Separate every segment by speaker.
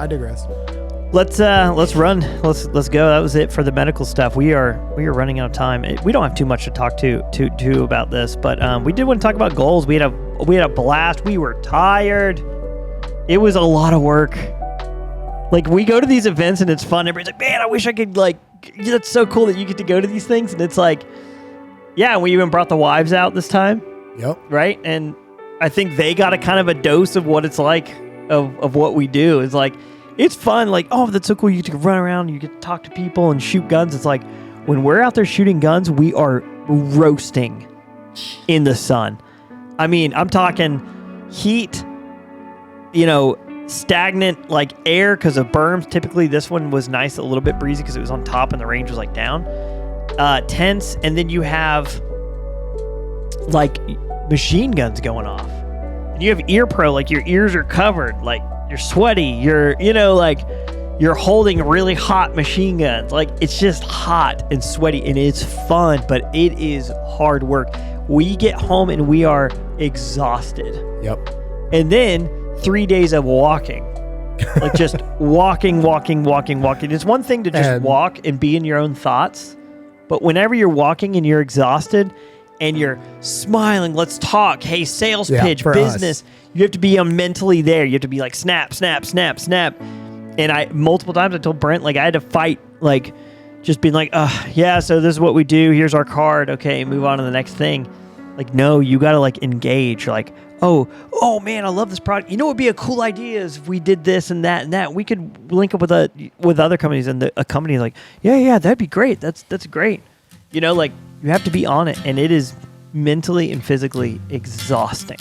Speaker 1: I digress.
Speaker 2: Let's run. Let's go. That was it for the medical stuff. We are running out of time. We don't have too much to talk to about this, but we did want to talk about goals. We had a blast. We were tired. It was a lot of work. Like, we go to these events and it's fun. Everybody's like, man, I wish I could, like, that's so cool that you get to go to these things. And it's like, yeah, we even brought the wives out this time.
Speaker 1: Yep.
Speaker 2: Right? And I think they got a kind of a dose of what it's like of what we do. It's like, it's fun. Like, oh, that's so cool. You get to run around, you get to talk to people and shoot guns. It's like, when we're out there shooting guns, we are roasting in the sun. I mean, I'm talking heat, stagnant like air because of berms. Typically, this one was nice, a little bit breezy because it was on top and the range was like down. Tense, and then you have like machine guns going off. And you have ear pro, like your ears are covered, like you're sweaty, you're holding really hot machine guns. Like, it's just hot and sweaty and it's fun, but it is hard work. We get home and we are exhausted.
Speaker 1: Yep.
Speaker 2: And then 3 days of walking. Like, just walking. It's one thing to just walk and be in your own thoughts, but whenever you're walking and you're exhausted and you're smiling, let's talk, hey, sales pitch, business, you have to be mentally there. You have to be like, snap. And multiple times I told Brent, like, I had to fight, like, just being like, yeah, so this is what we do. Here's our card. Okay, move on to the next thing. Like, no, you got to, like, engage. Like, oh man, I love this product. You know what would be a cool idea is if we did this and that and that. We could link up with other companies, and a company like, yeah, that'd be great. That's great. Like, you have to be on it, and it is mentally and physically exhausting.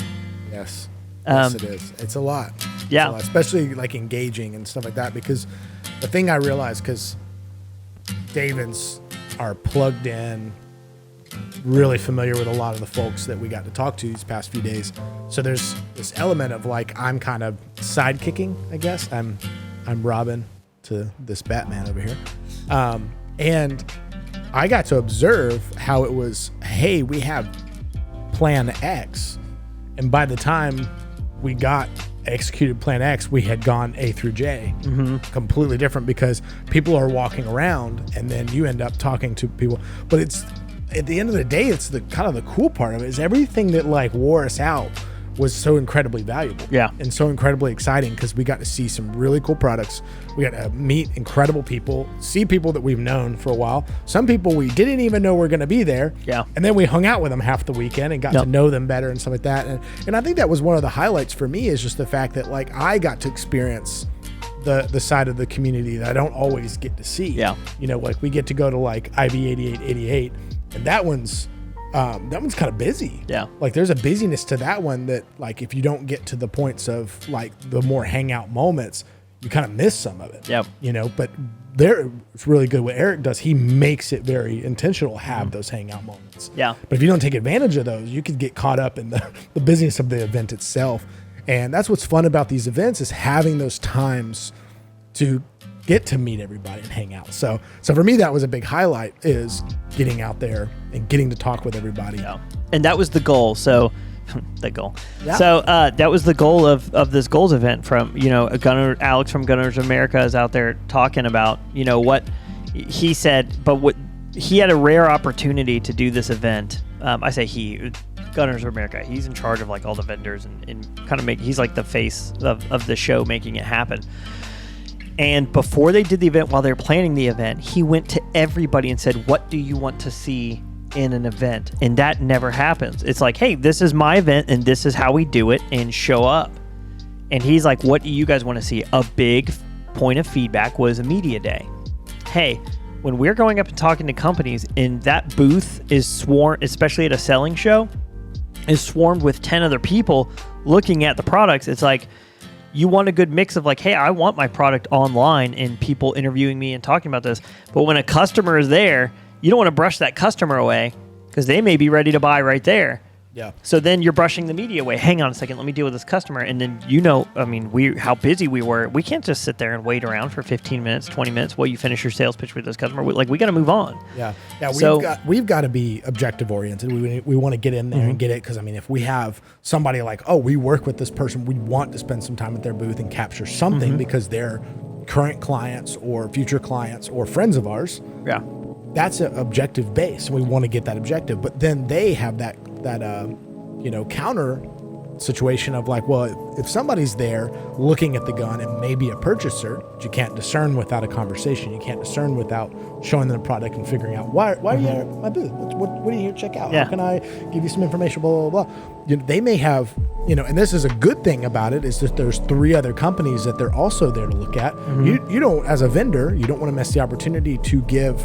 Speaker 1: Yes. Yes, it is. It's a lot.
Speaker 2: Yeah.
Speaker 1: A lot, especially like engaging and stuff like that, because the thing I realized, because David's are plugged in, really familiar with a lot of the folks that we got to talk to these past few days. So there's this element of like, I'm kind of sidekicking, I guess. I'm Robin to this Batman over here. And I got to observe how it was, hey, we have plan X. And by the time we got executed plan X, we had gone A through J. Mm-hmm. Completely different, because people are walking around and then you end up talking to people. But it's, at the end of the day, it's the kind of the cool part of it is everything that like wore us out was so incredibly valuable.
Speaker 2: Yeah.
Speaker 1: And so incredibly exciting, because we got to see some really cool products. We got to meet incredible people, see people that we've known for a while. Some people we didn't even know were going to be there. Yeah. And then we hung out with them half the weekend and got to know them better and stuff like that. And I think that was one of the highlights for me, is just the fact that like I got to experience the side of the community that I don't always get to see. Yeah. Like we get to go to like IB 8888, and that one's kind of busy. Yeah. Like there's a busyness to that one that like, if you don't get to the points of like the more hangout moments, you kind of miss some of it. Yep. But it's really good what Eric does. He makes it very intentional, have those hangout moments. Yeah. But if you don't take advantage of those, you could get caught up in the busyness of the event itself. And that's what's fun about these events, is having those times to get to meet everybody and hang out. So for me, that was a big highlight, is getting out there and getting to talk with everybody. Yeah. And that was the goal. So the goal. Yeah. So that was the goal of this goals event. From, Alex from Gunners America is out there talking about, what he said, but what he had a rare opportunity to do this event. I say Gunners America. He's in charge of like all the vendors and kind of he's like the face of the show, making it happen. And before they did the event, while they were planning the event, he went to everybody and said, what do you want to see in an event? And that never happens. It's like, hey, this is my event and this is how we do it, and show up. And he's like, what do you guys want to see? A big point of feedback was a media day. Hey, when we're going up and talking to companies and that booth is swarmed, especially at a selling show, is swarmed with 10 other people looking at the products, it's like, you want a good mix of like, hey, I want my product online and people interviewing me and talking about this. But when a customer is there, you don't want to brush that customer away, because they may be ready to buy right there. Yeah.
Speaker 2: So then you're brushing the media away. Hang on a second, let me deal with this customer. And then, how busy we were. We can't just sit there and wait around for 15 minutes, 20 minutes while you finish your sales pitch with this customer. We got to move on.
Speaker 1: Yeah. We've got to be objective oriented. We want to get in there and get it, because if we have somebody like, oh, we work with this person, we want to spend some time at their booth and capture something because they're current clients or future clients or friends of ours.
Speaker 2: Yeah.
Speaker 1: That's an objective base. We want to get that objective, but then they have that counter situation of like, well, if somebody's there looking at the gun and maybe a purchaser, you can't discern without a conversation. You can't discern without showing them the product and figuring out why are you at my booth? What are you here to check out?
Speaker 2: Yeah.
Speaker 1: How can I give you some information? Blah, blah, blah. They may have, and this is a good thing about it, is that there's 3 other companies that they're also there to look at. You don't, as a vendor, you don't want to miss the opportunity to give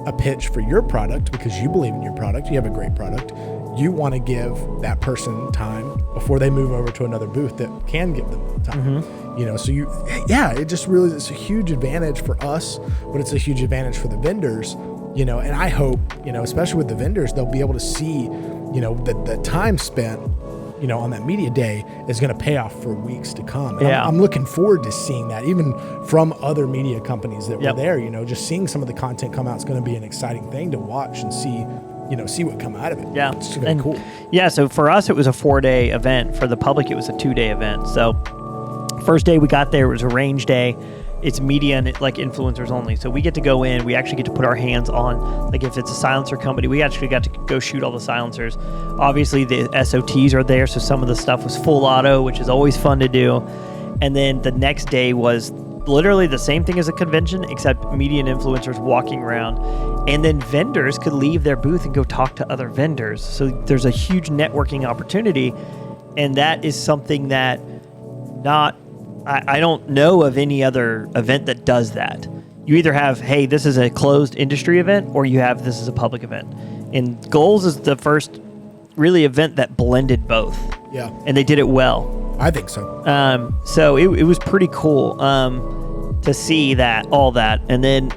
Speaker 1: a pitch for your product because you believe in your product. You have a great product. You want to give that person time before they move over to another booth that can give them time. It just really is a huge advantage for us, but it's a huge advantage for the vendors, and I hope, especially with the vendors, they'll be able to see, the time spent, on that media day is going to pay off for weeks to come. And I'm looking forward to seeing that, even from other media companies that were there, just seeing some of the content come out is going to be an exciting thing to watch and see what come out of it.
Speaker 2: Yeah.
Speaker 1: It's going to be cool.
Speaker 2: Yeah. So for us, it was a 4-day event. For the public, it was a 2-day event. So first day we got there, it was a range day. It's media and influencers only. So we get to go in, we actually get to put our hands on, like if it's a silencer company, we actually got to go shoot all the silencers. Obviously the SOTs are there. So some of the stuff was full auto, which is always fun to do. And then the next day was literally the same thing as a convention, except media and influencers walking around. And then vendors could leave their booth and go talk to other vendors. So there's a huge networking opportunity. And that is something that I don't know of any other event that does that. You either have, hey, this is a closed industry event, or you have, this is a public event. And G.O.A.L.S is the first really event that blended both. Yeah. And they did it well.
Speaker 1: I think so.
Speaker 2: So it was pretty cool to see all that. And then,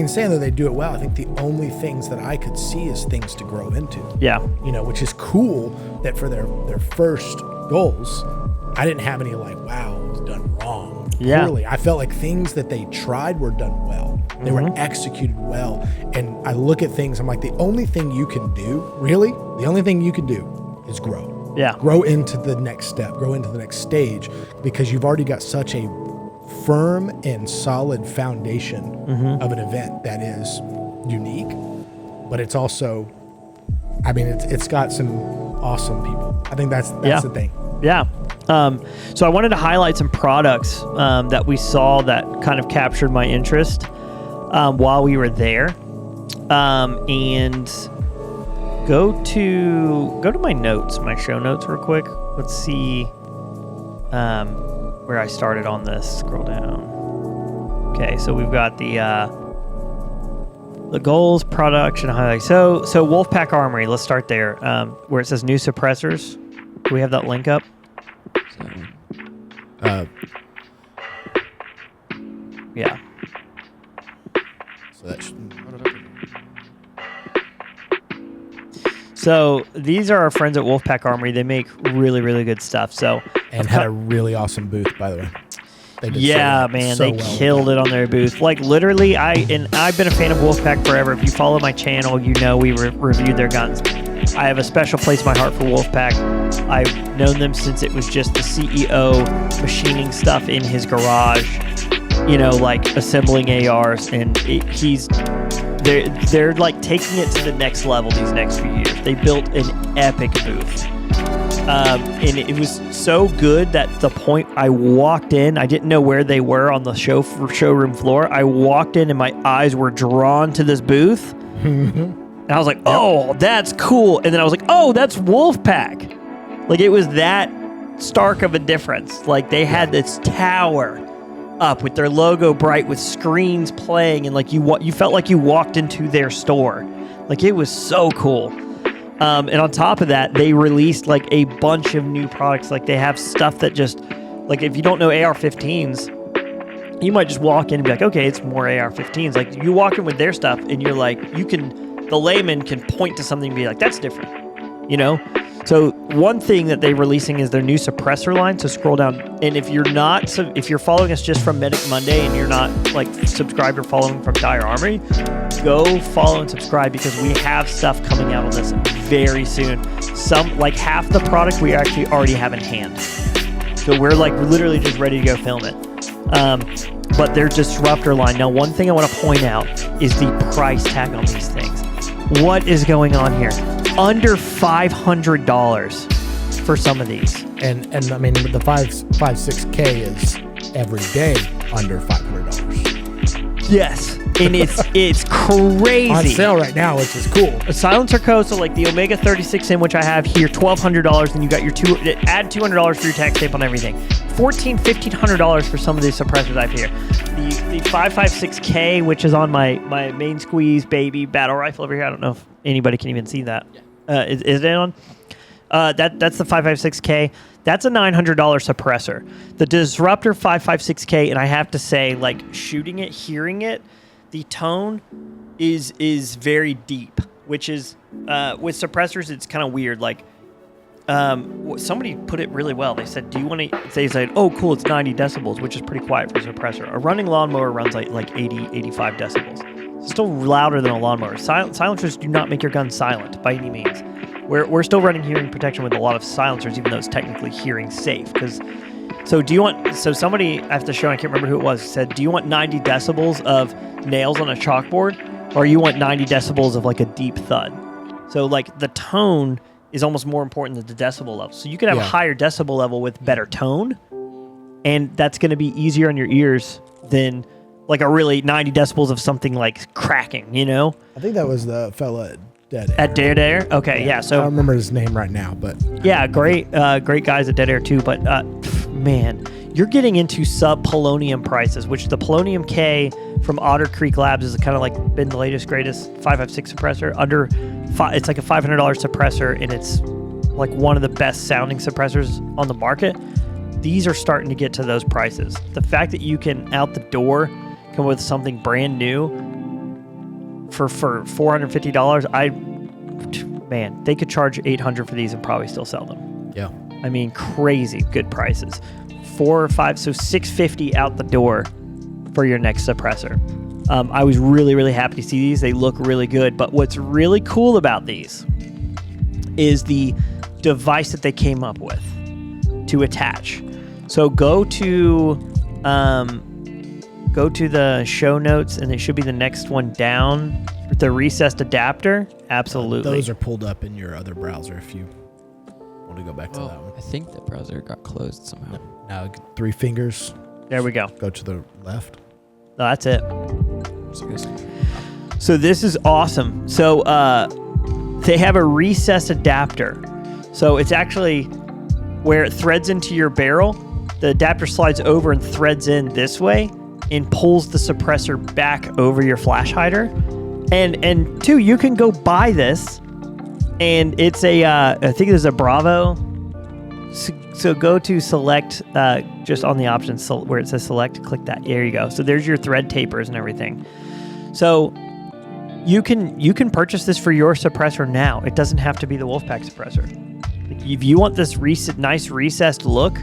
Speaker 1: saying that they do it well, I think the only things that I could see is things to grow into.
Speaker 2: Yeah.
Speaker 1: Which is cool that for their first goals, I didn't have any wow, it was done wrong.
Speaker 2: Yeah.
Speaker 1: Poorly. I felt like things that they tried were done well. They were executed well. And I look at things, I'm like, the only thing you can do is grow.
Speaker 2: Yeah.
Speaker 1: Grow into the next step, grow into the next stage, because you've already got such a firm and solid foundation of an event that is unique, but it's also, it's got some awesome people. I think that's the thing.
Speaker 2: Yeah. So I wanted to highlight some products that we saw that kind of captured my interest while we were there, and go to my notes, my show notes real quick. Let's see where I started on this. Scroll down. Okay, so we've got the G.O.A.L.S production highlight. So Wolfpack Armory. Let's start there, where it says new suppressors. Do we have that link up? Yeah. So these are our friends at Wolfpack Armory. They make really, really good stuff.
Speaker 1: And had a really awesome booth, by the way.
Speaker 2: They killed it on their booth. Literally, I've been a fan of Wolfpack forever. If you follow my channel, we reviewed their guns. I have a special place in my heart for Wolfpack. I've known them since it was just the CEO machining stuff in his garage, assembling ARs, and they're taking it to the next level these next few years. They built an epic booth. And it was so good that the point I walked in, I didn't know where they were on the showroom floor. I walked in and my eyes were drawn to this booth. And I was like, oh, that's cool. And then I was like, oh, that's Wolfpack. It was that stark of a difference. They had this tower up with their logo bright with screens playing, and you felt like you walked into their store. It was so cool. And on top of that, they released a bunch of new products. They have stuff that just if you don't know AR-15s, you might just walk in and be like, okay, it's more AR-15s. You walk in with their stuff and you're the layman can point to something and be like, that's different, you know? So one thing that they're releasing is their new suppressor line. So scroll down, and if you're following us just from Medic Monday and you're not like subscribed or following from Dire Armory, go follow and subscribe because we have stuff coming out on this very soon. Some like half the product we actually already have in hand. So we're literally just ready to go film it. But their disruptor line. Now, one thing I want to point out is the price tag on these things. What is going on here? Under $500 for some of these.
Speaker 1: And I mean, the 5.6K is every day under $500.
Speaker 2: Yes. And it's crazy.
Speaker 1: On sale right now, which is cool.
Speaker 2: A silencer code, so like the Omega 36M, which I have here, $1,200, and you got your add $200 for your tax tape on everything. $1,500 for some of these suppressors I have here. The 5.56K, which is on my main squeeze baby battle rifle over here. I don't know if anybody can even see that. Is it on? That's the 5.56K. That's a $900 suppressor. The Disruptor 5.56K, and I have to say, like shooting it, hearing it, the tone is very deep, which is with suppressors it's kind of weird. Like somebody put it really well. They said, "Do you want to?" They said, "Oh, cool, it's 90 decibels, which is pretty quiet for a suppressor." A running lawnmower runs like 80, 85 decibels. It's still louder than a lawnmower. Silencers do not make your gun silent by any means. We're still running hearing protection with a lot of silencers, even though it's technically hearing safe. So somebody at the show, I can't remember who it was, said, "Do you want 90 decibels of nails on a chalkboard, or you want 90 decibels of like a deep thud?" So like the tone is almost more important than the decibel level. So you could have a higher decibel level with better tone, and that's going to be easier on your ears than like a really 90 decibels of something like cracking, you know?
Speaker 1: I think that was the fella at Dead Air.
Speaker 2: At Dead Air? Okay, yeah. So
Speaker 1: I don't remember his name right now, but
Speaker 2: yeah, great guys at Dead Air too. But man, you're getting into sub-polonium prices, which the Polonium K from Otter Creek Labs is kind of like been the latest, greatest 5.56 suppressor. It's like a $500 suppressor, and it's like one of the best sounding suppressors on the market. These are starting to get to those prices. The fact that you can, out the door, come with something brand new for $450, man, they could charge $800 for these and probably still sell them.
Speaker 1: Yeah.
Speaker 2: I mean, crazy good prices. 4 or 5, so $650 out the door for your next suppressor. I was really, really happy to see these. They look really good. But what's really cool about these is the device that they came up with to attach. So go to the show notes, and it should be the next one down. The recessed adapter, absolutely.
Speaker 1: Those are pulled up in your other browser if you want to go back to that one.
Speaker 3: I think the browser got closed somehow.
Speaker 1: Now 3 fingers.
Speaker 2: There we go.
Speaker 1: Go to the left.
Speaker 2: No, that's it. So this is awesome. So they have a recessed adapter. So it's actually where it threads into your barrel. The adapter slides over and threads in this way and pulls the suppressor back over your flash hider. And two, you can go buy this, and it's I think there's a Bravo. So go to select, just on the options where it says select, click that. There you go. So there's your thread tapers and everything. So you can purchase this for your suppressor now. It doesn't have to be the Wolfpack suppressor. If you want this nice recessed look,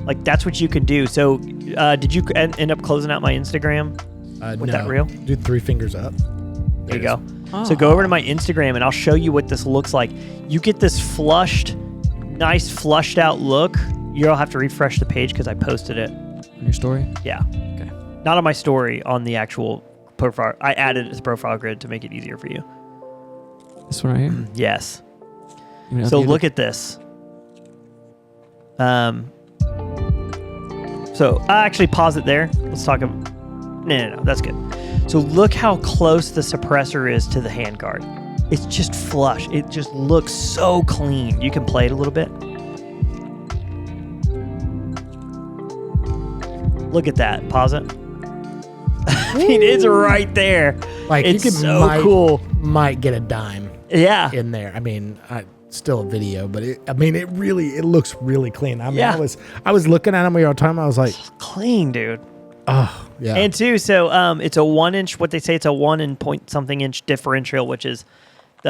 Speaker 2: like that's what you can do. So did you end up closing out my Instagram with that reel?
Speaker 1: Do 3 fingers up.
Speaker 2: There you go. Oh. So go over to my Instagram and I'll show you what this looks like. You get this nice flushed out look. You'll have to refresh the page because I posted it.
Speaker 3: On your story?
Speaker 2: Yeah. Okay. Not on my story, on the actual profile. I added it to the profile grid to make it easier for you.
Speaker 3: This one right here?
Speaker 2: Yes. So look at this. So I actually pause it there. Let's talk about... No, that's good. So look how close the suppressor is to the handguard. It's just flush. It just looks so clean. You can play it a little bit. Look at that. Pause it. I mean, it's right there.
Speaker 1: Like,
Speaker 2: it's
Speaker 1: you can
Speaker 2: cool.
Speaker 1: Might get a dime.
Speaker 2: Yeah.
Speaker 1: In there. I mean, still a video, but it looks really clean. I mean, I was looking at them all the time. I was like,
Speaker 2: clean, dude.
Speaker 1: Oh, yeah.
Speaker 2: And two, so it's a 1 inch. What they say, it's a 1 and point something inch differential, which is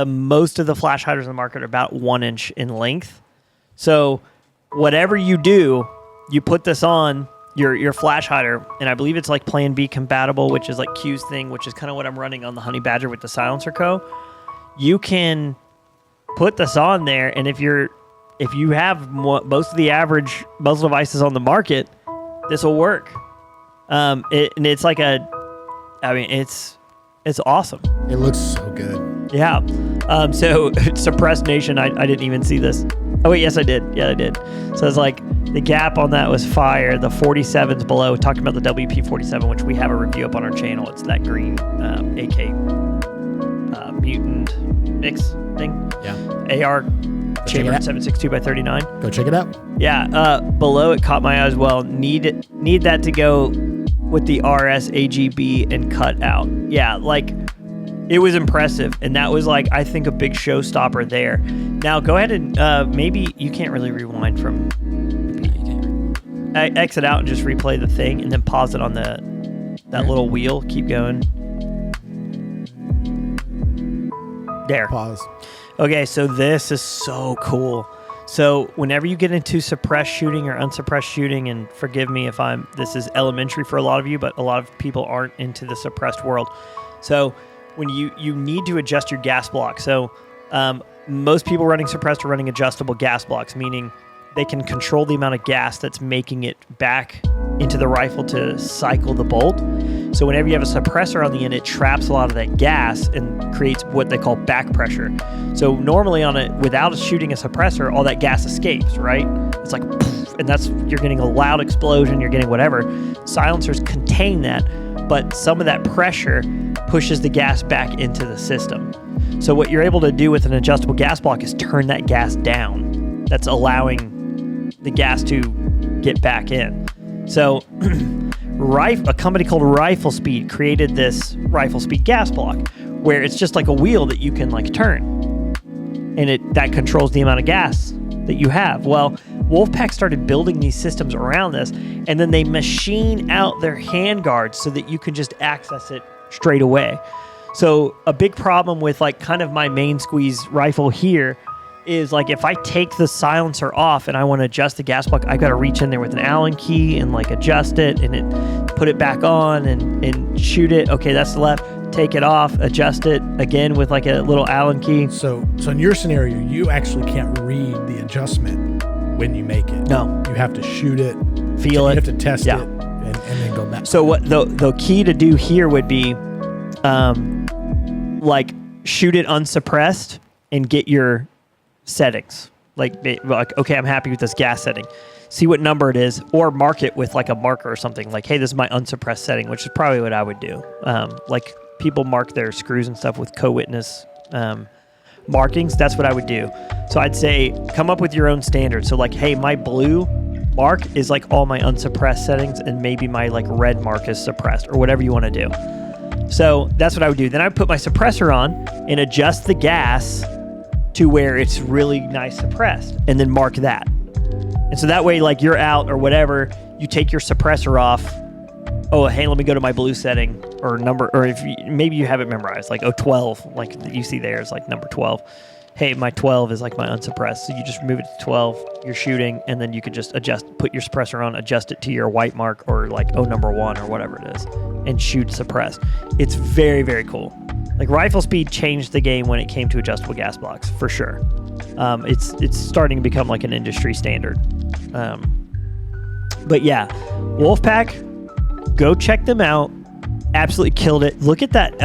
Speaker 2: most of the flash hiders in the market are about 1 inch in length. So whatever you do, you put this on your flash hider, and I believe it's like Plan B compatible, which is like Q's thing, which is kind of what I'm running on the Honey Badger with the Silencer Co. You can put this on there, and if you have most of the average muzzle devices on the market, this will work. It's like it's awesome.
Speaker 1: It looks so good.
Speaker 2: Yeah. So Suppressed Nation, I didn't even see this. Oh wait, yes I did. Yeah, I did. So it's like the gap on that was fire. The 47's below. Talking about the WP-47, which we have a review up on our channel. It's that green AK mutant mix thing.
Speaker 1: Yeah.
Speaker 2: AR chamber 7.62x39.
Speaker 1: Go check it out.
Speaker 2: Yeah. Below it caught my eye as well. Need that to go with the RS AGB and cut out. Yeah, like it was impressive, and that was like I think a big showstopper there. Now go ahead and maybe you can't really rewind from. Exit out and just replay the thing, and then pause it on that little wheel. Keep going. There.
Speaker 1: Pause.
Speaker 2: Okay, so this is so cool. So whenever you get into suppressed shooting or unsuppressed shooting, and forgive me if this is elementary for a lot of you, but a lot of people aren't into the suppressed world. So when you need to adjust your gas block. So most people running suppressed are running adjustable gas blocks, meaning they can control the amount of gas that's making it back into the rifle to cycle the bolt. So whenever you have a suppressor on the end, it traps a lot of that gas and creates what they call back pressure. So normally without shooting a suppressor, all that gas escapes, right? It's like, poof, and you're getting a loud explosion, you're getting whatever. Silencers contain that, but some of that pressure pushes the gas back into the system. So what you're able to do with an adjustable gas block is turn that gas down. That's allowing the gas to get back in. So a company called Rifle Speed created this Rifle Speed gas block where it's just like a wheel that you can like turn, and that controls the amount of gas that you have. Well, Wolfpack started building these systems around this, and then they machine out their handguards so that you can just access it straight away. So a big problem with like kind of my main squeeze rifle here is like if I take the silencer off and I want to adjust the gas block, I got to reach in there with an Allen key and like adjust it and put it back on and shoot it. Okay, that's the left. Take it off, adjust it again with like a little Allen key.
Speaker 1: So in your scenario, you actually can't read the adjustment when you make it.
Speaker 2: No.
Speaker 1: You have to shoot it,
Speaker 2: feel it.
Speaker 1: You have to test it, and then go back.
Speaker 2: So what the key to do here would be like shoot it unsuppressed and get your settings. Like, okay, I'm happy with this gas setting. See what number it is, or mark it with like a marker or something. Like, hey, this is my unsuppressed setting, which is probably what I would do. Like people mark their screws and stuff with co-witness markings. That's what I would do. So I'd say come up with your own standard. So like, hey, my blue mark is like all my unsuppressed settings, and maybe my like red mark is suppressed, or whatever you want to do. So that's what I would do. Then I would put my suppressor on and adjust the gas to where it's really nice suppressed, and then mark that. And so that way, like you're out or whatever, you take your suppressor off. Oh, hey, let me go to my blue setting or number, or if maybe you have it memorized, like 12, like you see there is like number 12. Hey, my 12 is like my unsuppressed. So you just move it to 12, you're shooting, and then you could just put your suppressor on, adjust it to your white mark or like number 1 or whatever it is, and shoot suppressed. It's very, very cool. Like Rifle Speed changed the game when it came to adjustable gas blocks, for sure. It's starting to become like an industry standard. But yeah, Wolfpack, go check them out. Absolutely killed it. Look at that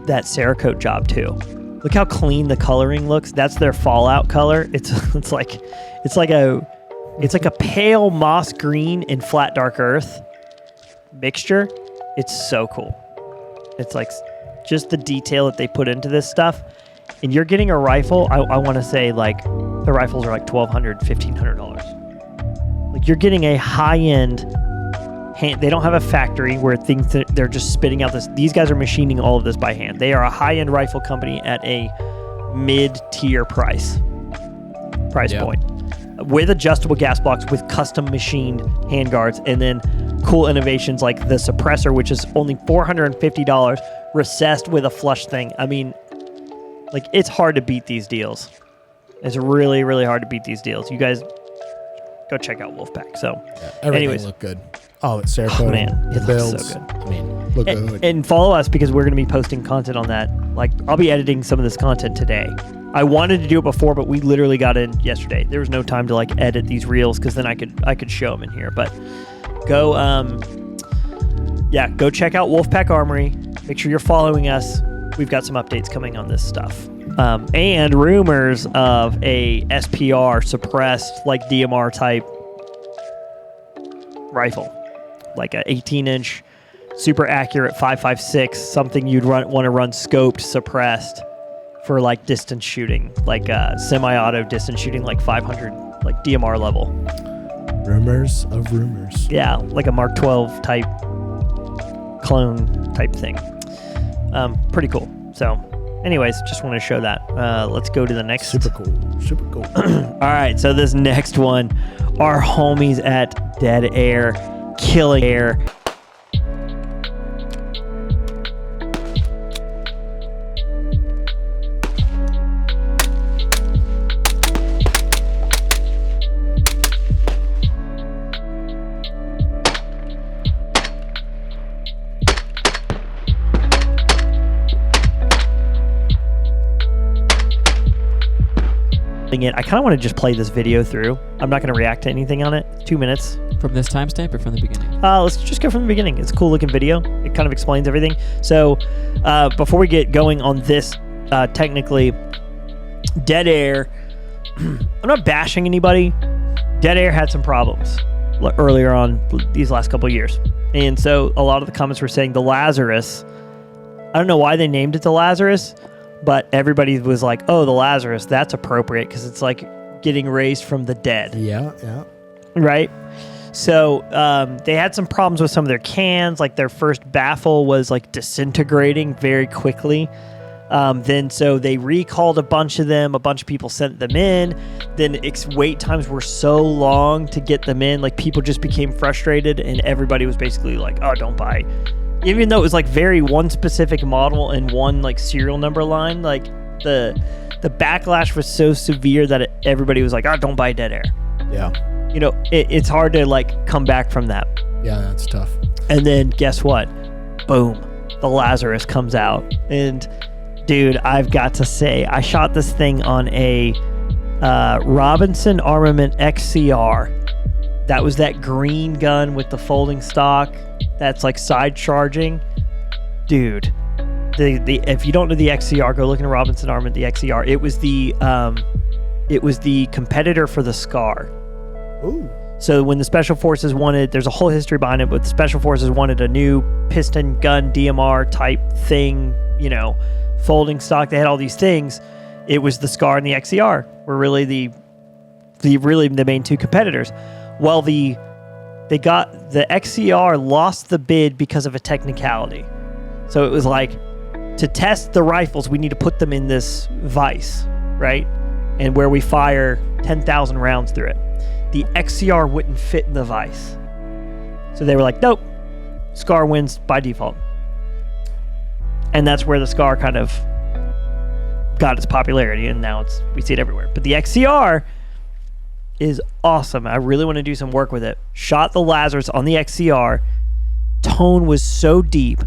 Speaker 2: Cerakote job too. Look how clean the coloring looks. That's their Fallout color. It's like a pale moss green and flat dark earth mixture. It's so cool. It's like just the detail that they put into this stuff. And you're getting a rifle, I want to say like the rifles are like $1,200, $1,500. Like you're getting a high-end hand. They don't have a factory where they're just spitting out this. These guys are machining all of this by hand. They are a high-end rifle company at a mid-tier price point, with adjustable gas blocks, with custom machined handguards, and then cool innovations like the suppressor, which is only $450, recessed with a flush thing. I mean, Like, it's hard to beat these deals. It's really, really hard to beat these deals. You guys go check out Wolfpack. So,
Speaker 1: everything
Speaker 2: anyways,
Speaker 1: look good. Oh, it's Cerakote.
Speaker 2: Man, it
Speaker 1: builds.
Speaker 2: looks so good.
Speaker 1: I mean, look good.
Speaker 2: And follow us because we're going to be posting content on that. Like, I'll be editing some of this content today. I wanted to do it before, but we literally got in yesterday. There was no time to like edit these reels because then I could show them in here. But go check out Wolfpack Armory. Make sure you're following us. We've got some updates coming on this stuff. And rumors of a SPR suppressed like DMR type rifle, like a 18-inch, super accurate 5.56, something you'd want to run scoped, suppressed for like distance shooting, like semi-auto distance shooting, like 500, like DMR level.
Speaker 1: Rumors of rumors.
Speaker 2: Yeah, like a Mark 12 type clone type thing. Pretty cool. So, anyways, just want to show that. Let's go to the next.
Speaker 1: Super cool.
Speaker 2: All right, so this next one, our homies at Dead Air, Killing Air. It. I kind of want to just play this video through. I'm not going to react to anything on it. 2 minutes.
Speaker 3: From this timestamp or from the beginning?
Speaker 2: Let's just go from the beginning. It's a cool looking video. It kind of explains everything. So before we get going on this, technically, Dead Air, I'm not bashing anybody. Dead Air had some problems earlier on these last couple of years. And so a lot of the comments were saying the Lazarus, I don't know why they named it the Lazarus, but everybody was like, oh, the Lazarus, that's appropriate because it's like getting raised from the dead.
Speaker 1: Yeah.
Speaker 2: Right? So they had some problems with some of their cans. Like their first baffle was like disintegrating very quickly. Then so they recalled a bunch of them. A bunch of people sent them in. Then wait times were so long to get them in. Like people just became frustrated and everybody was basically like, oh, don't buy. Even though it was like very one specific model and one like serial number line, like the backlash was so severe that everybody was like, oh, don't buy Dead Air.
Speaker 1: Yeah.
Speaker 2: You know, it's hard to like come back from that.
Speaker 1: Yeah, that's tough.
Speaker 2: And then guess what? Boom. The Lazarus comes out. And dude, I've got to say, I shot this thing on a Robinson Armament XCR. That was that green gun with the folding stock. That's like side charging, dude. If you don't know the XCR, go look in Robinson Armament. The XCR. It was the competitor for the Scar.
Speaker 1: Ooh.
Speaker 2: So when the Special Forces wanted, there's a whole history behind it, but the Special Forces wanted a new piston gun DMR type thing. You know, folding stock. They had all these things. It was the Scar and the XCR were really the main two competitors. Well, the XCR lost the bid because of a technicality. So it was like, to test the rifles, we need to put them in this vise, right? And where we fire 10,000 rounds through it. The XCR wouldn't fit in the vise. So they were like, nope, Scar wins by default. And that's where the Scar kind of got its popularity, and now we see it everywhere. But the XCR is awesome. I really want to do some work with it. Shot the Lazarus on the XCR. Tone was so deep.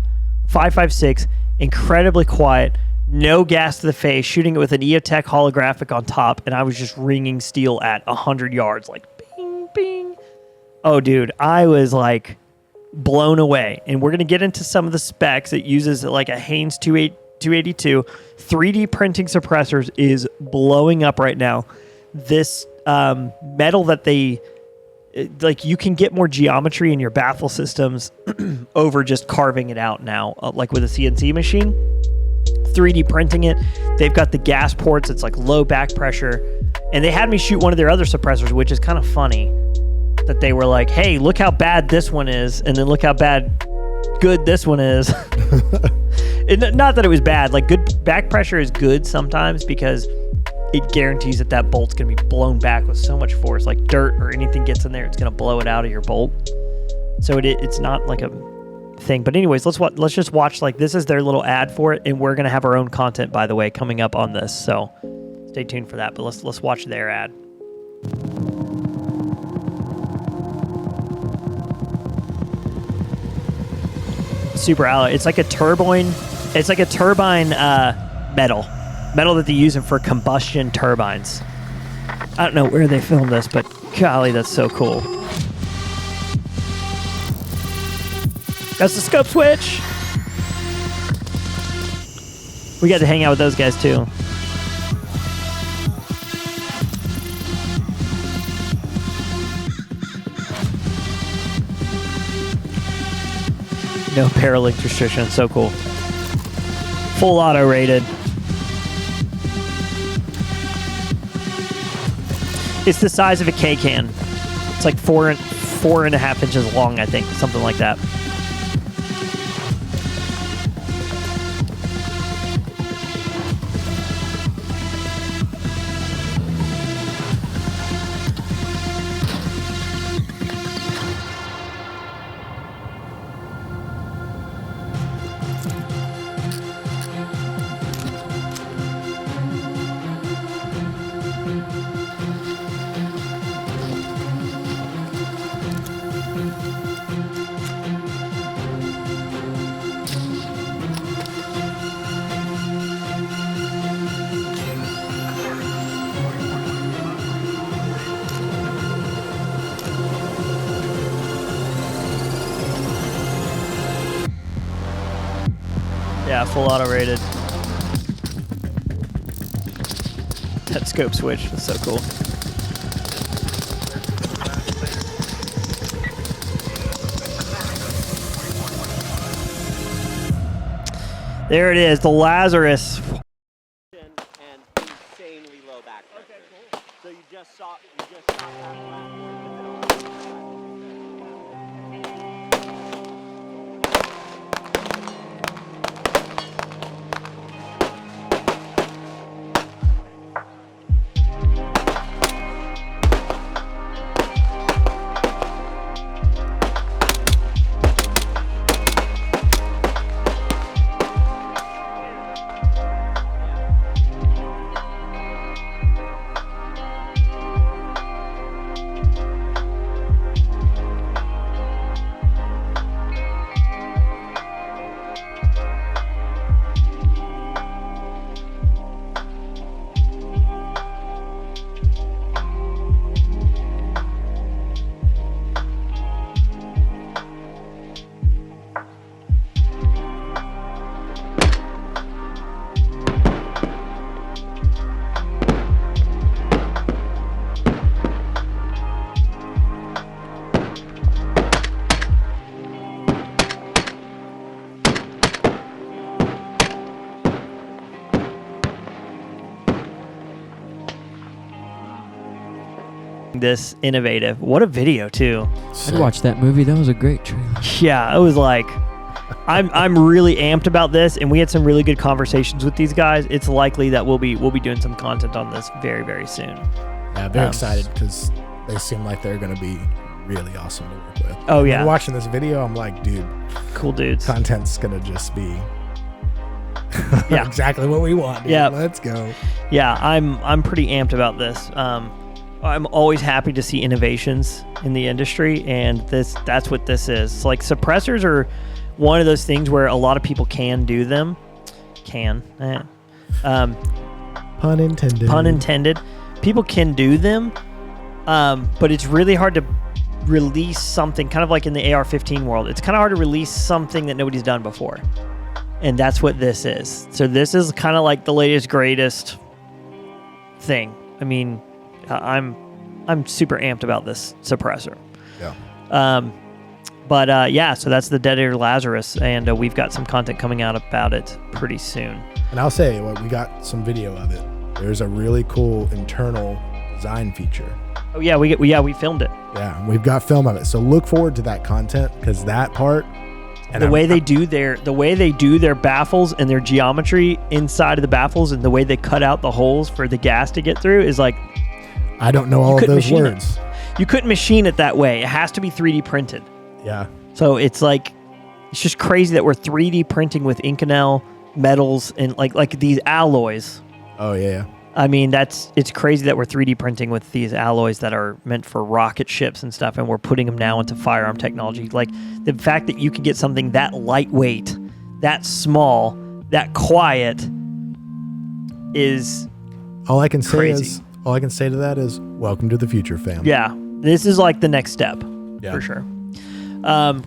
Speaker 2: 5.56, incredibly quiet, no gas to the face, shooting it with an EOTech holographic on top, and I was just ringing steel at 100 yards, like bing, bing. Oh, dude, I was like blown away. And we're going to get into some of the specs. It uses like a Haynes 282. 3D printing suppressors is blowing up right now. This metal that you can get more geometry in your baffle systems over just carving it out now, like with a CNC machine. 3D printing it. They've got the gas ports. It's like low back pressure. And they had me shoot one of their other suppressors, which is kind of funny that they were like, hey, look how bad this one is. And then look how good this one is. Not that it was bad. Like good back pressure is good sometimes because it guarantees that bolt's going to be blown back with so much force. Like dirt or anything gets in there, it's going to blow it out of your bolt. So it's not like a thing. But anyways, let's just watch, like, this is their little ad for it, and we're gonna have our own content, by the way, coming up on this. So stay tuned for that. But let's watch their ad. Super alloy. It's like a turbine. It's like a turbine metal that they use for combustion turbines. I don't know where they filmed this, but golly, that's so cool. That's the scope switch. We got to hang out with those guys too. No paralink restriction. So cool. Full auto rated. It's the size of a K-can. It's like 4.5 inches long, I think, something like that. Yeah, full auto rated. That scope switch is so cool. There it is, the Lazarus.
Speaker 4: And insanely low back pressure. Okay, cool. So you just saw that platform.
Speaker 2: This innovative. What a video too.
Speaker 3: I'd watch that movie. That was a great trailer.
Speaker 2: Yeah, it was like, I'm really amped about this, and we had some really good conversations with these guys. It's likely that we'll be doing some content on this very, very soon.
Speaker 1: Yeah, very excited because they seem like they're going to be really awesome to work with.
Speaker 2: Oh yeah.
Speaker 1: Watching this video, I'm like, dude,
Speaker 2: cool dudes.
Speaker 1: Content's going to just be
Speaker 2: yeah,
Speaker 1: exactly what we want. Dude.
Speaker 2: Yeah,
Speaker 1: let's go.
Speaker 2: Yeah, I'm pretty amped about this. I'm always happy to see innovations in the industry, and that's what this is. It's like suppressors are one of those things where a lot of people can do them. Pun
Speaker 1: intended.
Speaker 2: Pun intended. People can do them, but it's really hard to release something, kind of like in the AR-15 world. It's kind of hard to release something that nobody's done before, and that's what this is. So this is kind of like the latest, greatest thing. I mean, I'm super amped about this suppressor.
Speaker 1: Yeah.
Speaker 2: Yeah, so that's the Dead Air Lazarus, and we've got some content coming out about it pretty soon.
Speaker 1: And I'll say, we got some video of it. There's a really cool internal design feature.
Speaker 2: Oh yeah, we filmed it.
Speaker 1: Yeah, we've got film of it. So look forward to that content, because that part. And
Speaker 2: the way they do their baffles and their geometry inside of the baffles, and the way they cut out the holes for the gas to get through is like,
Speaker 1: I don't know all of those words.
Speaker 2: You couldn't machine it that way. It has to be 3D printed.
Speaker 1: Yeah.
Speaker 2: So it's like, It's just crazy that we're 3D printing with Inconel metals and like these alloys.
Speaker 1: Oh yeah.
Speaker 2: I mean, it's crazy that we're 3D printing with these alloys that are meant for rocket ships and stuff, and we're putting them now into firearm technology. Like the fact that you can get something that lightweight, that small, that quiet is
Speaker 1: all I can say
Speaker 2: crazy.
Speaker 1: All I can say to that is welcome to the future, fam.
Speaker 2: Yeah, this is like the next step for sure.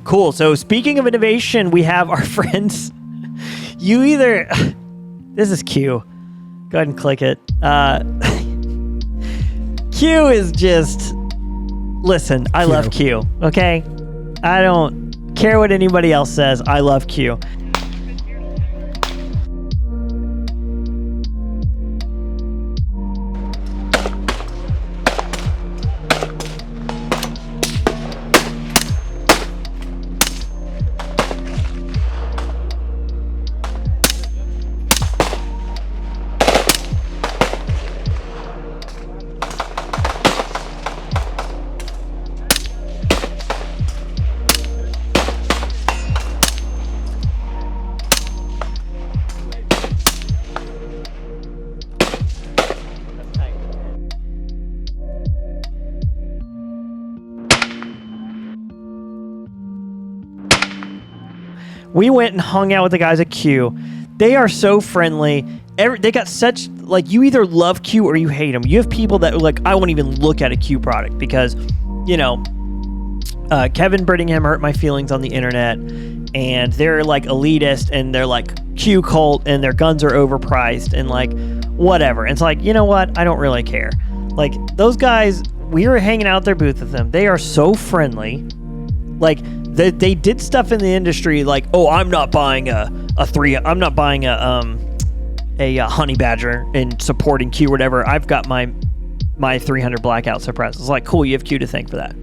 Speaker 2: Cool. So speaking of innovation, we have our friends. This is Q. Go ahead and click it. Q is just, listen, I love Q, okay? I don't care what anybody else says. I love Q. We went and hung out with the guys at Q. They are so friendly. They got such, like, you either love Q or you hate them. You have people that are like, I won't even look at a Q product because, Kevin Brittingham hurt my feelings on the internet, and they're like elitist, and they're like Q cult, and their guns are overpriced, and like whatever. And it's like, you know what? I don't really care. Like, those guys, we were hanging out at their booth with them. They are so friendly. Like, they did stuff in the industry like, oh, I'm not buying a honey badger and supporting Q or whatever. I've got my 300 blackout suppressor. It's like, cool, you have Q to thank for that.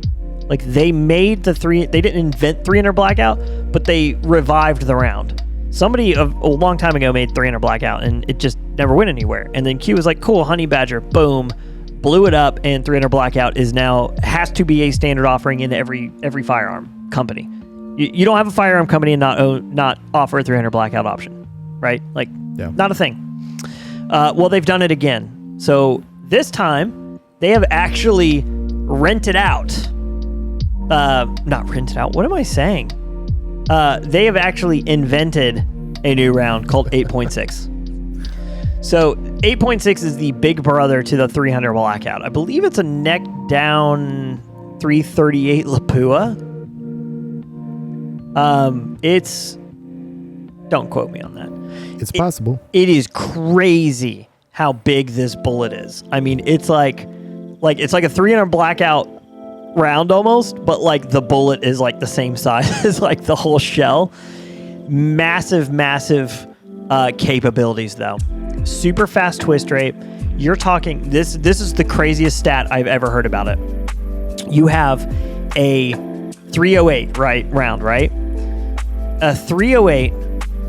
Speaker 2: Like, they didn't invent 300 blackout, but they revived the round. Somebody a long time ago made 300 blackout, and it just never went anywhere. And then Q was like, cool, honey badger, boom, blew it up, and 300 blackout has to be a standard offering in every firearm company. You don't have a firearm company and not offer a 300 blackout option, right? Like, not a thing. Well, they've done it again. So this time they have actually rented out. Not rented out. What am I saying? They have actually invented a new round called 8.6. So 8.6 is the big brother to the 300 blackout. I believe it's a neck down 338 Lapua. Don't quote me on that.
Speaker 1: It's possible.
Speaker 2: It is crazy how big this bullet is. I mean, it's like it's like a 300 blackout round almost, but like the bullet is like the same size as like the whole shell. Massive capabilities though. Super fast twist rate. You're talking, this is the craziest stat I've ever heard about it. You have a 308 round, right? A 308,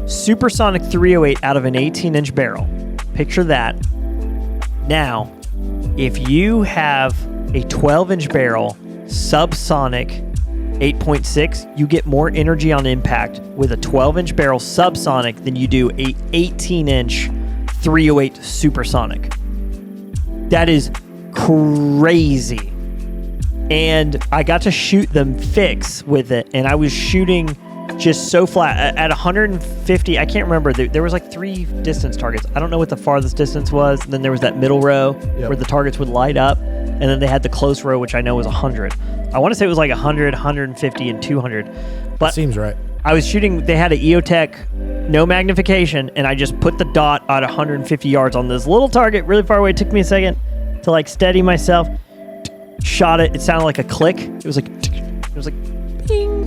Speaker 2: supersonic 308 out of an 18-inch barrel. Picture that. Now, if you have a 12-inch barrel, subsonic 8.6, you get more energy on impact with a 12-inch barrel subsonic than you do a 18-inch 308 supersonic. That is crazy. And I got to shoot them fixed with it, and I was shooting just so flat at 150. I can't remember. There was like 3 distance targets. I don't know what the farthest distance was. And then there was that middle row where the targets would light up, and then they had the close row, which I know was 100. I want to say it was like 100, 150, and 200. But
Speaker 1: seems right.
Speaker 2: I was shooting. They had an EOTech, no magnification, and I just put the dot at 150 yards on this little target, really far away. It took me a second to like steady myself. Shot it. It sounded like a click. It was like ping.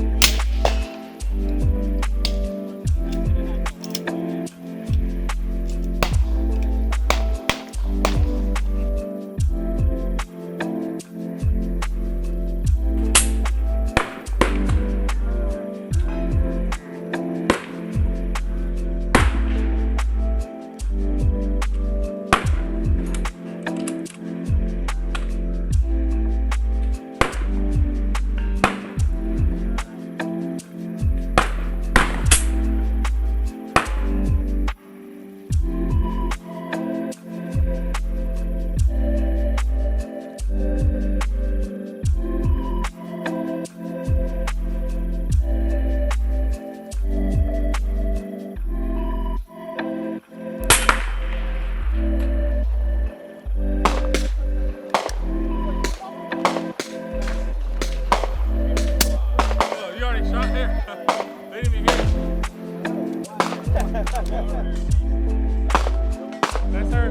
Speaker 5: That's her.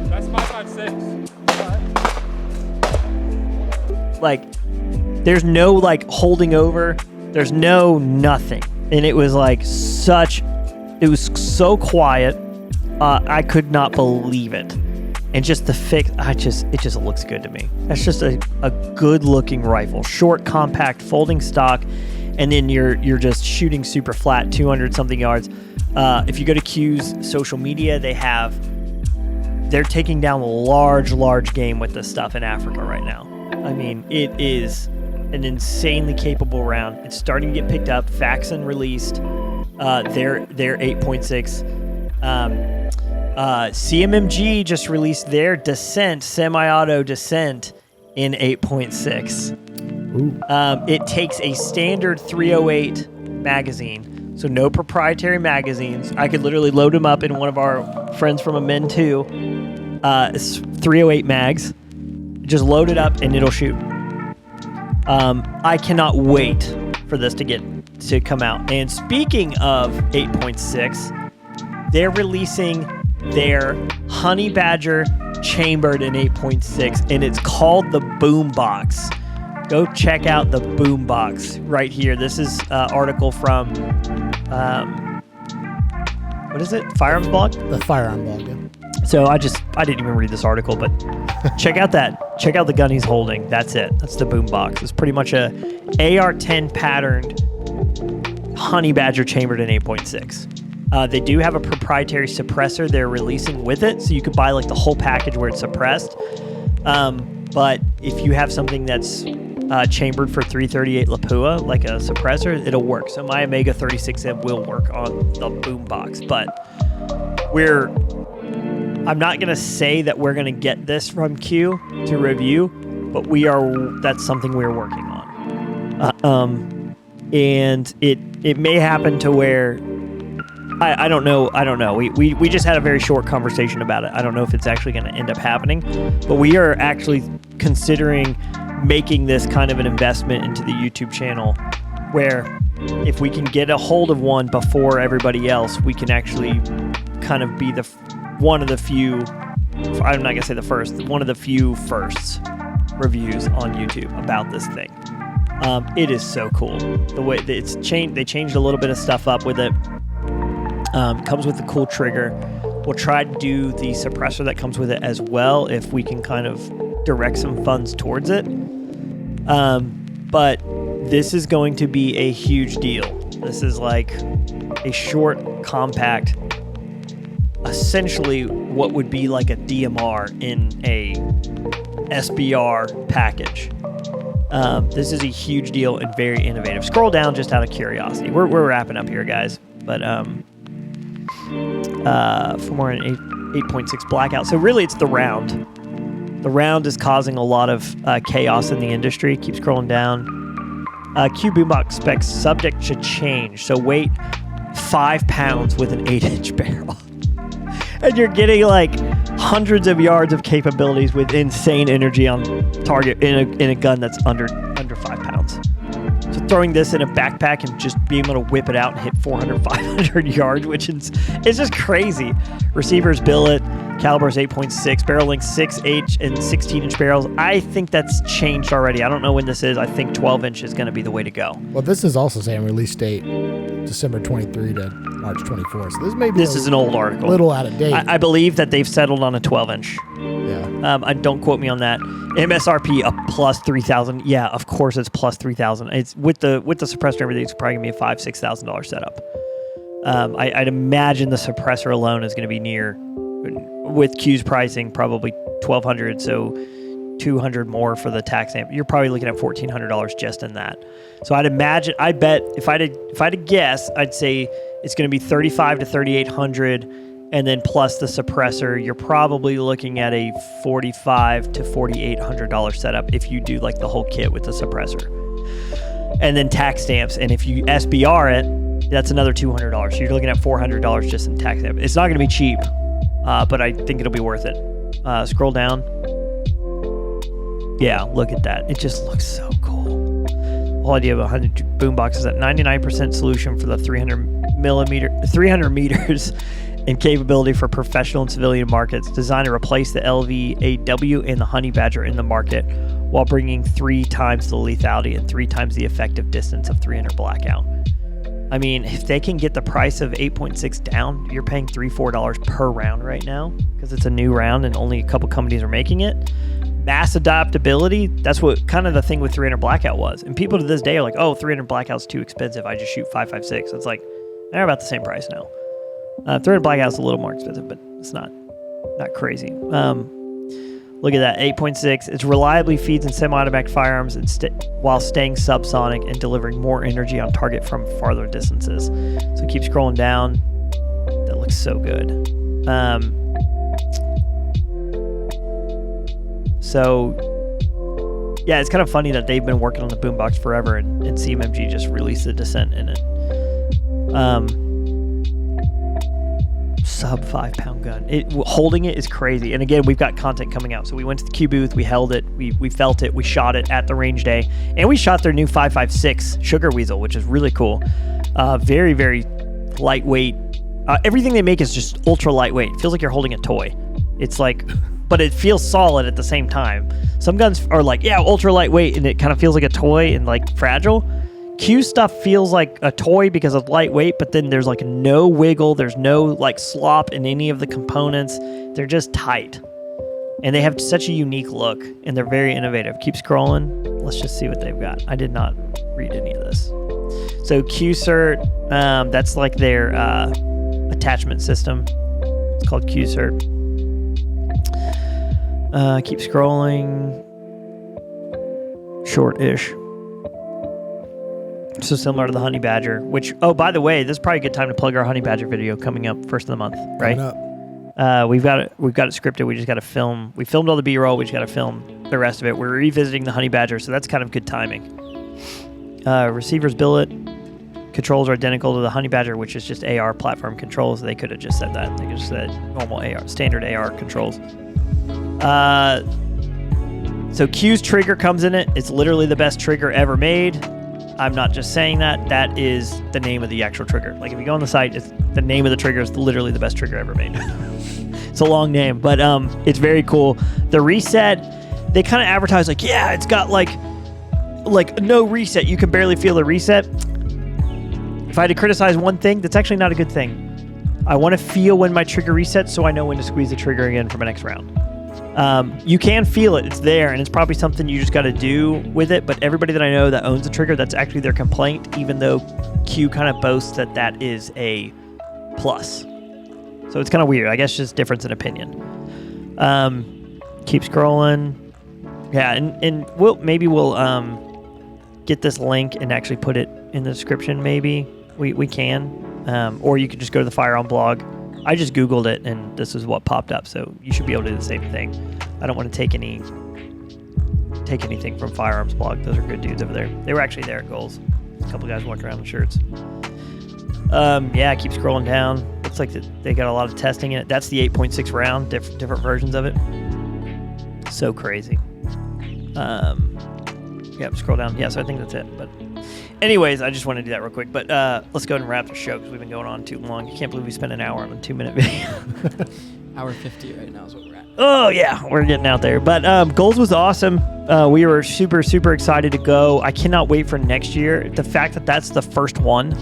Speaker 5: That's 5.56.
Speaker 2: Like, there's no like holding over. There's no nothing. And it was like it was so quiet. I could not believe it. And just the fix, it just looks good to me. That's just a good looking rifle. Short, compact, folding stock. And then you're just shooting super flat, 200 something yards. If you go to Q's social media, they're taking down large game with this stuff in Africa right now. I mean, it is an insanely capable round. It's starting to get picked up. Faxon released their 8.6. CMMG just released their Descent, semi-auto Descent in 8.6. It takes a standard 308 magazine, so no proprietary magazines. I could literally load them up in one of our friends from Amen 2. It's 308 mags. Just load it up and it'll shoot. I cannot wait for this to come out. And speaking of 8.6, they're releasing their Honey Badger chambered in 8.6, and it's called the Boombox. Go check out the Boombox right here. This is an article from, what is it? Firearms Blog?
Speaker 1: The Firearm Blog, yeah.
Speaker 2: So I didn't even read this article, but check out the gun he's holding. That's it. That's the Boombox. It's pretty much a AR-10 patterned Honey Badger chambered in 8.6. They do have a proprietary suppressor they're releasing with it, so you could buy like the whole package where it's suppressed. But if you have something that's chambered for 338 Lapua, like a suppressor, it'll work. So my Omega 36M will work on the Boombox, but I'm not going to say that we're going to get this from Q to review, but that's something we're working on. And it may happen to where, I don't know. We just had a very short conversation about it. I don't know if it's actually going to end up happening, but we are actually considering making this kind of an investment into the YouTube channel where if we can get a hold of one before everybody else, we can actually kind of be one of the few, I'm not going to say the first, one of the few firsts reviews on YouTube about this thing. It is so cool. The way that it's changed, they changed a little bit of stuff up with it. Comes with the cool trigger. We'll try to do the suppressor that comes with it as well if we can kind of direct some funds towards it. But this is going to be a huge deal. This is like a short, compact, essentially what would be like a DMR in a SBR package. This is a huge deal and very innovative. Scroll down just out of curiosity. We're wrapping up here, guys. But for more in 8.6 blackout. So really it's the round. The round is causing a lot of chaos in the industry. Keep scrolling down. Q Boombox specs subject to change. So weight 5 pounds with an 8-inch barrel. And you're getting like hundreds of yards of capabilities with insane energy on target in a gun that's under 5 pounds. So throwing this in a backpack and just being able to whip it out and hit 400, 500 yards, which is just crazy. Receivers billet, calibers 8.6, barrel length 6H and 16-inch barrels. I think that's changed already. I don't know when this is. I think 12-inch is going to be the way to go.
Speaker 1: Well, this is also saying release date December 23 to March 24. So this
Speaker 2: is an old article.
Speaker 1: A little out of date.
Speaker 2: I believe that they've settled on a 12-inch.
Speaker 1: Yeah.
Speaker 2: Don't quote me on that. MSRP a plus 3,000. Yeah, of course it's plus 3,000. It's with the suppressor and everything. It's probably gonna be a $5,000-$6,000 setup. I'd imagine the suppressor alone is gonna be near, with Q's pricing, probably $1,200. So $200 more for the tax stamp. You're probably looking at $1,400 just in that. So I bet if I had to guess, I'd say it's going to be $3,500 to $3,800. And then plus the suppressor, you're probably looking at a $4,500 to $4,800 setup if you do like the whole kit with the suppressor. And then tax stamps. And if you SBR it, that's another $200. So you're looking at $400 just in tax stamp. It's not going to be cheap, but I think it'll be worth it. Scroll down. Yeah, look at that. It just looks so cool. whole idea of 100 boombox is that 99% solution for the 300 meters in capability for professional and civilian markets, designed to replace the LVAW and the Honey Badger in the market, while bringing 3 times the lethality and 3 times the effective distance of 300 blackout. I mean, if they can get the price of 8.6 down, you're paying $3-4 per round right now because it's a new round and only a couple companies are making it. Mass adaptability, that's what kind of the thing with 300 blackout was. And people to this day are like, oh, 300 blackout's too expensive. I just shoot 5.56. It's like, they're about the same price now. 300 blackout's a little more expensive, but it's not crazy. Look at that, 8.6. It reliably feeds in semi-automatic firearms and while staying subsonic and delivering more energy on target from farther distances. So keep scrolling down. That looks so good. So yeah, it's kind of funny that they've been working on the boombox forever, and CMMG just released the Descent in it. Sub 5-pound gun. Holding it is crazy. And again, we've got content coming out. So we went to the Q booth, we held it, we felt it, we shot it at the range day, and we shot their new 5.56 Sugar Weasel, which is really cool. Very, very lightweight. Everything they make is just ultra lightweight. It feels like you're holding a toy. It's like, but it feels solid at the same time. Some guns are like, yeah, ultra lightweight, and it kind of feels like a toy and like fragile. Q stuff feels like a toy because it's lightweight, but then there's like no wiggle, there's no like slop in any of the components. They're just tight. And they have such a unique look, and they're very innovative. Keep scrolling. Let's just see what they've got. I did not read any of this. So Q-Cert, that's like their attachment system. It's called Q-Cert. Keep scrolling. Short-ish. So similar to the Honey Badger, which, oh, by the way, this is probably a good time to plug our Honey Badger video coming up first of the month, right? We've got it scripted. We just got to film. We filmed all the B-roll. We just got to film the rest of it. We're revisiting the Honey Badger, so that's kind of good timing. Receiver's billet. Controls are identical to the Honey Badger, which is just AR platform controls. They could have just said that. They could have said normal AR, standard AR controls. So Q's trigger comes in it. It's literally the best trigger ever made. I'm not just saying that. That is the name of the actual trigger. Like if you go on the site, it's the name of the trigger is literally the best trigger ever made. It's a long name, but it's very cool. The reset, they kind of advertise like, yeah, it's got like no reset. You can barely feel the reset. If I had to criticize one thing, that's actually not a good thing. I want to feel when my trigger resets so I know when to squeeze the trigger again for my next round. You can feel it. It's there, and it's probably something you just got to do with it. But everybody that I know that owns a trigger, that's actually their complaint, even though Q kind of boasts that that is a plus. So it's kind of weird. I guess just difference in opinion. Keep scrolling. Yeah, and we'll get this link and actually put it in the description. Maybe we can, or you could just go to the Firearm blog. I just Googled it, and this is what popped up, so you should be able to do the same thing. I don't want to take anything from Firearms blog. Those are good dudes over there. They were actually there at G.O.A.L.S. A couple guys walking around in shirts. Yeah, keep scrolling down. Looks like they got a lot of testing in it. That's the 8.6 round, different versions of it. So crazy. Yeah, scroll down. Yeah, so I think that's it. But anyways, I just want to do that real quick. But let's go ahead and wrap the show because we've been going on too long. You can't believe we spent an hour on a 2-minute video.
Speaker 3: Hour 50 right now is what we're at.
Speaker 2: Oh, yeah, we're getting out there. But G.O.A.L.S was awesome. We were super, super excited to go. I cannot wait for next year. The fact that that's the first one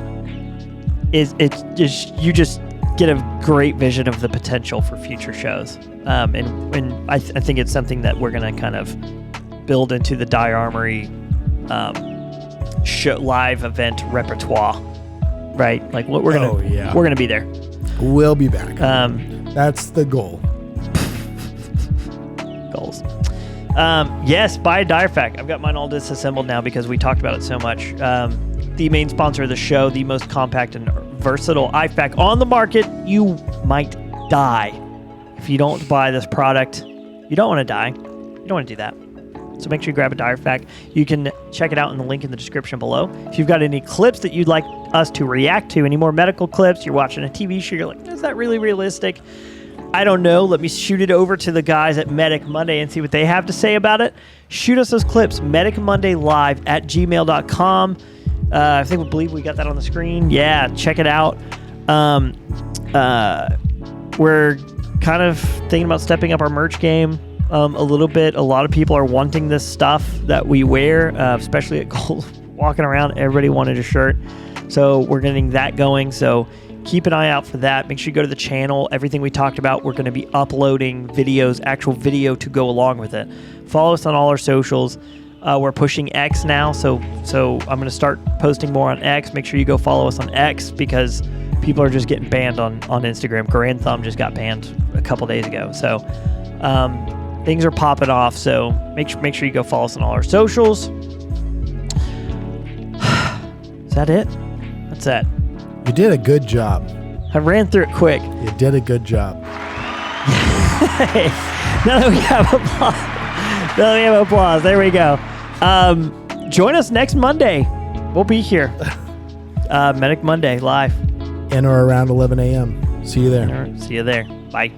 Speaker 2: it's just, you just get a great vision of the potential for future shows. And I think it's something that we're going to kind of build into the Die Armory live event repertoire, right? Like we're gonna be there.
Speaker 1: We'll be back. That's the goal.
Speaker 2: Goals. Yes, buy a Direfac. I've got mine all disassembled now because we talked about it so much. The main sponsor of the show, the most compact and versatile IFAC on the market. You might die if you don't buy this product. You don't want to die. You don't want to do that. So make sure you grab a Direfac. You can check it out in the link in the description below. If you've got any clips that you'd like us to react to, any more medical clips, you're watching a TV show, you're like, is that really realistic? I don't know. Let me shoot it over to the guys at Medic Monday and see what they have to say about it. Shoot us those clips, medicmondaylive@gmail.com. I believe we got that on the screen. Yeah, check it out. We're kind of thinking about stepping up our merch game a little bit. A lot of people are wanting this stuff that we wear, especially at G.O.A.L.S. Walking around, everybody wanted a shirt. So we're getting that going. So keep an eye out for that. Make sure you go to the channel. Everything we talked about, we're going to be uploading videos, actual video to go along with it. Follow us on all our socials. We're pushing X now, so I'm going to start posting more on X. Make sure you go follow us on X because people are just getting banned on Instagram. Grand Thumb just got banned a couple days ago. So things are popping off. So make sure you go follow us on all our socials. Is that it? That's it.
Speaker 1: You did a good job.
Speaker 2: I ran through it quick.
Speaker 1: You did a good job.
Speaker 2: Now that we have applause. There we go. Join us next Monday. We'll be here. Medic Monday live.
Speaker 1: In or around 11 a.m. See you there.
Speaker 2: See you there. Bye.